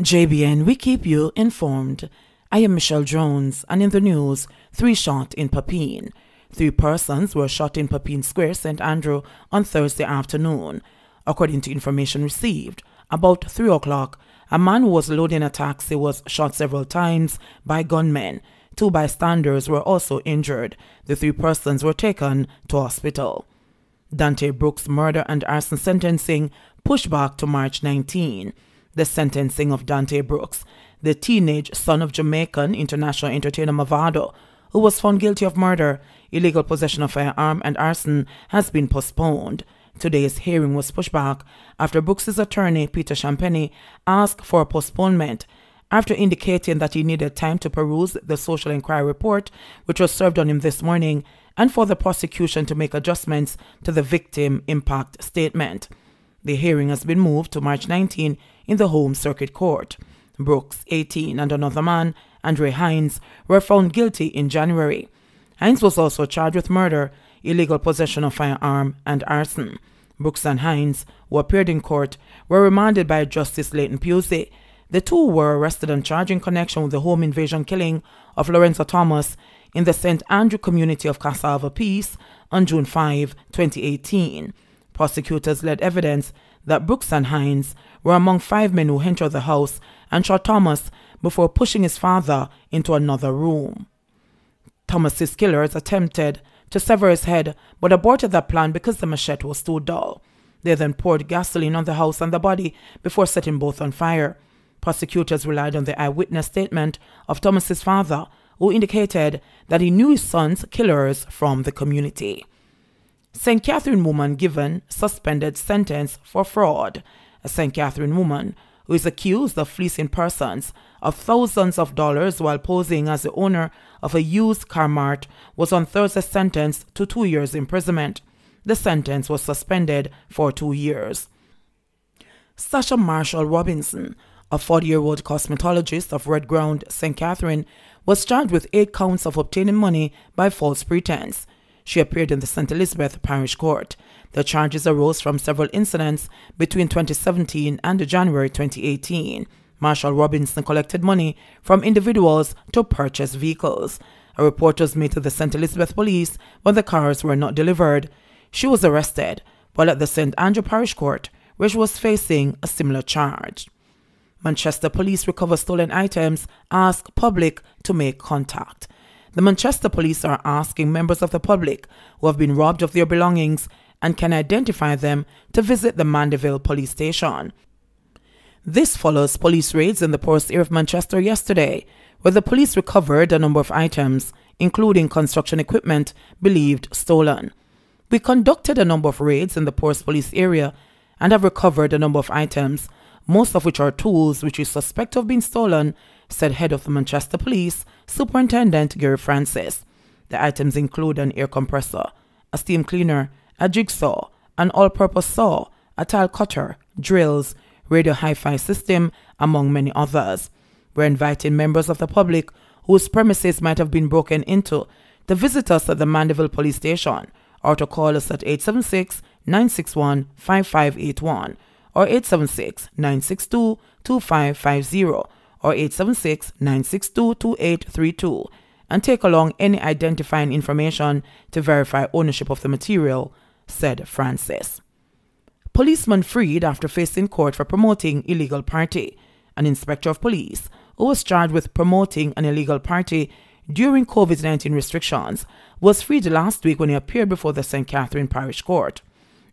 JBN, we keep you informed. I am Michelle Jones, and in the news, 3 shot in Papine. 3 persons were shot in Papine Square, St. Andrew, on Thursday afternoon. According to information received, about 3 o'clock, a man who was loading a taxi was shot several times by gunmen. 2 bystanders were also injured. The 3 persons were taken to hospital. Dante Brooks' murder and arson sentencing pushed back to March 19. The sentencing of Dante Brooks, the teenage son of Jamaican international entertainer Mavado, who was found guilty of murder, illegal possession of firearm, and arson, has been postponed. Today's hearing was pushed back after Brooks' attorney, Peter Champagny, asked for a postponement after indicating that he needed time to peruse the social inquiry report, which was served on him this morning, and for the prosecution to make adjustments to the victim impact statement. The hearing has been moved to March 19 in the Home Circuit Court. Brooks, 18, and another man, Andre Hines, were found guilty in January. Hines was also charged with murder, illegal possession of firearm, and arson. Brooks and Hines, who appeared in court, were remanded by Justice Leighton Pusey. The 2 were arrested and charged in connection with the home invasion killing of Lorenzo Thomas in the St. Andrew community of Cassava Peace on June 5, 2018. Prosecutors led evidence that Brooks and Hines were among 5 men who entered the house and shot Thomas before pushing his father into another room. Thomas's killers attempted to sever his head but aborted that plan because the machete was too dull. They then poured gasoline on the house and the body before setting both on fire. Prosecutors relied on the eyewitness statement of Thomas's father, who indicated that he knew his son's killers from the community. St. Catherine woman given suspended sentence for fraud. A St. Catherine woman who is accused of fleecing persons of thousands of dollars while posing as the owner of a used car mart was on Thursday sentenced to 2 years imprisonment. The sentence was suspended for 2 years. Sasha Marshall Robinson, a 40-year-old cosmetologist of Red Ground, St. Catherine, was charged with 8 counts of obtaining money by false pretense. She appeared in the St. Elizabeth Parish Court. The charges arose from several incidents between 2017 and January 2018. Marshall Robinson collected money from individuals to purchase vehicles. A report was made to the St. Elizabeth Police when the cars were not delivered. She was arrested while at the St. Andrew Parish Court, where she was facing a similar charge. Manchester Police recover stolen items, ask public to make contact. The Manchester Police are asking members of the public who have been robbed of their belongings and can identify them to visit the Mandeville Police Station. This follows police raids in the poorest area of Manchester yesterday, where the police recovered a number of items, including construction equipment believed stolen. We conducted a number of raids in the poorest police area and have recovered a number of items, most of which are tools which we suspect have been stolen, said head of the Manchester Police, Superintendent Gary Francis. The items include an air compressor, a steam cleaner, a jigsaw, an all-purpose saw, a tile cutter, drills, radio hi-fi system, among many others. We're inviting members of the public whose premises might have been broken into to visit us at the Mandeville Police Station or to call us at 876-961-5581 or 876-962-2550 or 876-962-2832 and take along any identifying information to verify ownership of the material, said Francis. Policeman freed after facing court for promoting illegal party. An inspector of police who was charged with promoting an illegal party during COVID-19 restrictions was freed last week when he appeared before the St. Catherine Parish Court.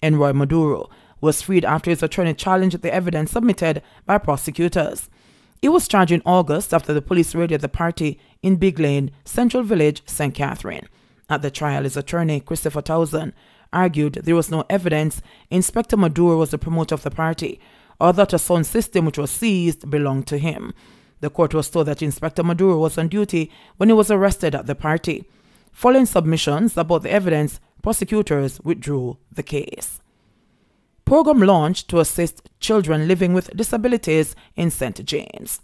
Enroy Maduro was freed after his attorney challenged the evidence submitted by prosecutors. He was charged in August after the police raided the party in Big Lane, Central Village, St. Catherine. At the trial, his attorney, Christopher Towson, argued there was no evidence Inspector Maduro was the promoter of the party or that a sound system which was seized belonged to him. The court was told that Inspector Maduro was on duty when he was arrested at the party. Following submissions about the evidence, prosecutors withdrew the case. Program launched to assist children living with disabilities in St. James.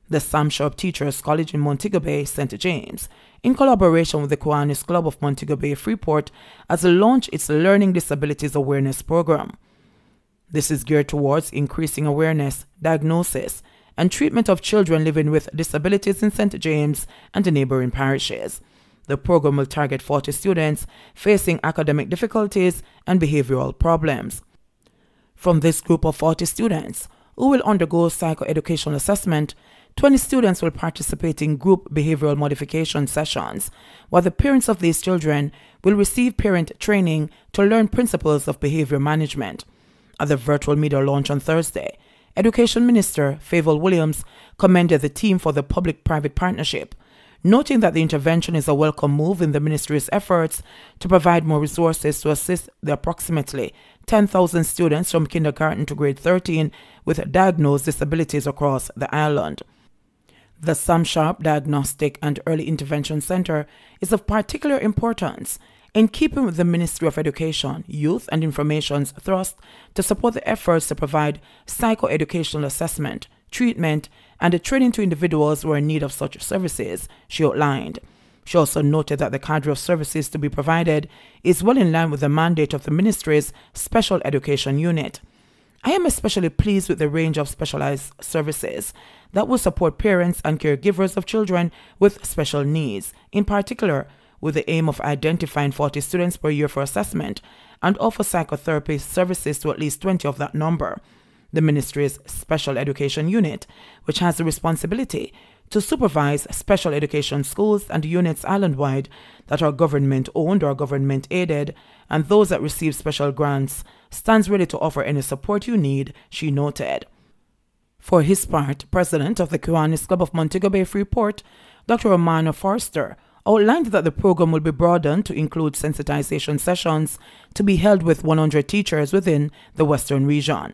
The Sam Sharp Teachers College in Montego Bay, St. James, in collaboration with the Kiwanis Club of Montego Bay Freeport, has launched its Learning Disabilities Awareness Program. This is geared towards increasing awareness, diagnosis, and treatment of children living with disabilities in St. James and the neighboring parishes. The program will target 40 students facing academic difficulties and behavioral problems. From this group of 40 students who will undergo psychoeducational assessment, 20 students will participate in group behavioral modification sessions, while the parents of these children will receive parent training to learn principles of behavior management. At the virtual media launch on Thursday, Education Minister Favour Williams commended the team for the public-private partnership, noting that the intervention is a welcome move in the ministry's efforts to provide more resources to assist the approximately 10,000 students from kindergarten to grade 13 with diagnosed disabilities across the island. The Sam Sharp Diagnostic and Early Intervention Center is of particular importance in keeping with the Ministry of Education, Youth and Information's thrust to support the efforts to provide psychoeducational assessment, treatment, and the training to individuals who are in need of such services, she outlined. She also noted that the cadre of services to be provided is well in line with the mandate of the Ministry's Special Education Unit. I am especially pleased with the range of specialized services that will support parents and caregivers of children with special needs, in particular with the aim of identifying 40 students per year for assessment and offer psychotherapy services to at least 20 of that number. The Ministry's Special Education Unit, which has the responsibility to supervise special education schools and units island-wide that are government-owned or government-aided and those that receive special grants, stands ready to offer any support you need, she noted. For his part, President of the Kiwanis Club of Montego Bay Freeport, Dr. Romano Forster, outlined that the program will be broadened to include sensitization sessions to be held with 100 teachers within the Western region.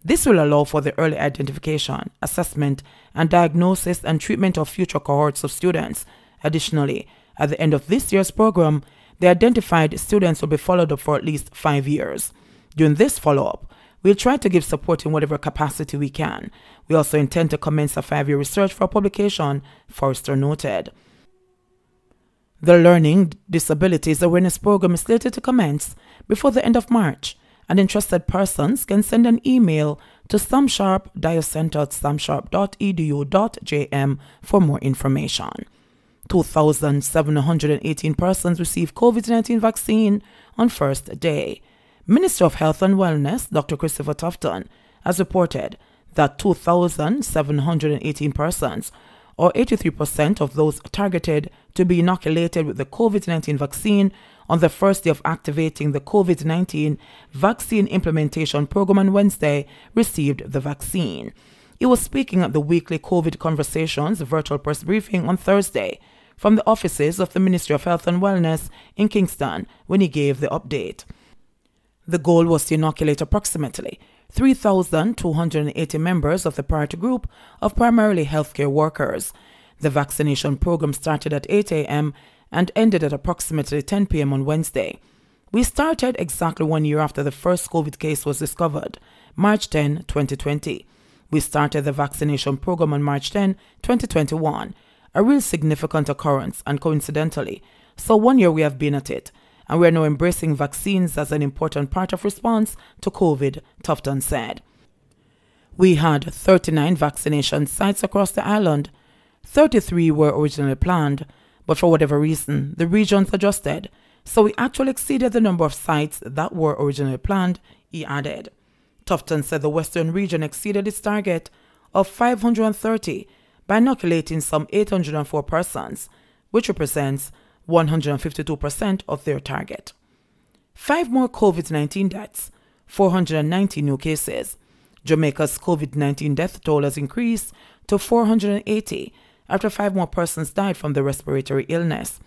This will allow for the early identification, assessment, and diagnosis and treatment of future cohorts of students. Additionally, at the end of this year's program, the identified students will be followed up for at least 5 years. During this follow-up, we'll try to give support in whatever capacity we can. We also intend to commence a 5-year research for publication, Forster noted. The Learning Disabilities Awareness Program is slated to commence before the end of March, and interested persons can send an email to samsharp@samsharp.edu.jm for more information. 2,718 persons received COVID-19 vaccine on first day. Minister of Health and Wellness, Dr. Christopher Tufton, has reported that 2,718 persons, or 83% of those targeted to be inoculated with the COVID-19 vaccine on the first day of activating the COVID-19 Vaccine Implementation Program on Wednesday, received the vaccine. He was speaking at the weekly COVID Conversations virtual press briefing on Thursday from the offices of the Ministry of Health and Wellness in Kingston when he gave the update. The goal was to inoculate approximately 3,280 members of the priority group of primarily healthcare workers. The vaccination program started at 8 a.m. and ended at approximately 10 p.m. on Wednesday. We started exactly 1 year after the first COVID case was discovered, March 10, 2020. We started the vaccination program on March 10, 2021, a real significant occurrence, and coincidentally, so 1 year we have been at it, and we are now embracing vaccines as an important part of response to COVID, Tufton said. We had 39 vaccination sites across the island. 33 were originally planned, but for whatever reason, the regions adjusted, so we actually exceeded the number of sites that were originally planned, he added. Tufton said the Western region exceeded its target of 530 by inoculating some 804 persons, which represents 152% of their target. 5 more COVID-19 deaths, 490 new cases. Jamaica's COVID-19 death toll has increased to 480 after 5 more persons died from the respiratory illness.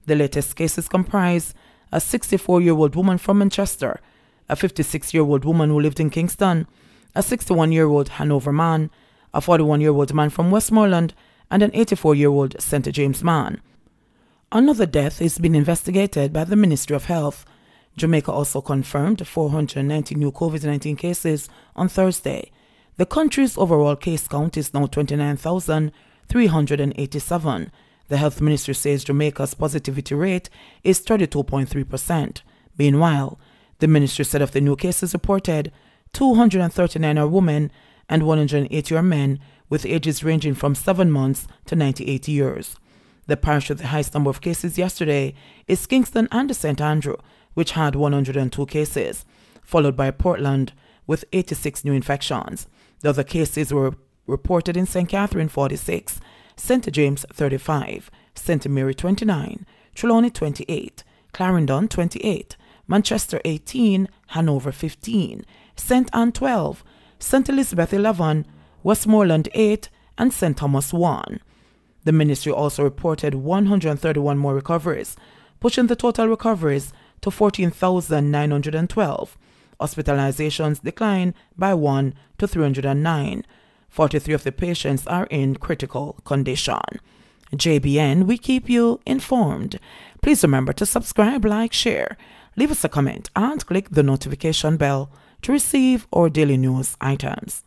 The latest cases comprise a 64-year-old woman from Manchester, a 56-year-old woman who lived in Kingston, a 61-year-old Hanover man, a 41-year-old man from Westmoreland, and an 84-year-old St. James man. Another death is being investigated by the Ministry of Health. Jamaica also confirmed 490 new COVID-19 cases on Thursday. The country's overall case count is now 29,387. The Health Ministry says Jamaica's positivity rate is 32.3%. Meanwhile, the ministry said of the new cases reported, 239 are women and 180 are men, with ages ranging from 7 months to 98 years. The parish with the highest number of cases yesterday is Kingston and St. Andrew, which had 102 cases, followed by Portland with 86 new infections. The other cases were reported in St. Catherine 46, St. James 35, St. Mary 29, Trelawney 28, Clarendon 28, Manchester 18, Hanover 15, St. Anne 12, St. Elizabeth 11, Westmoreland 8, and St. Thomas 1. The ministry also reported 131 more recoveries, pushing the total recoveries to 14,912. Hospitalizations declined by 1 to 309. 43 of the patients are in critical condition. JBN, we keep you informed. Please remember to subscribe, like, share, leave us a comment, and click the notification bell to receive our daily news items.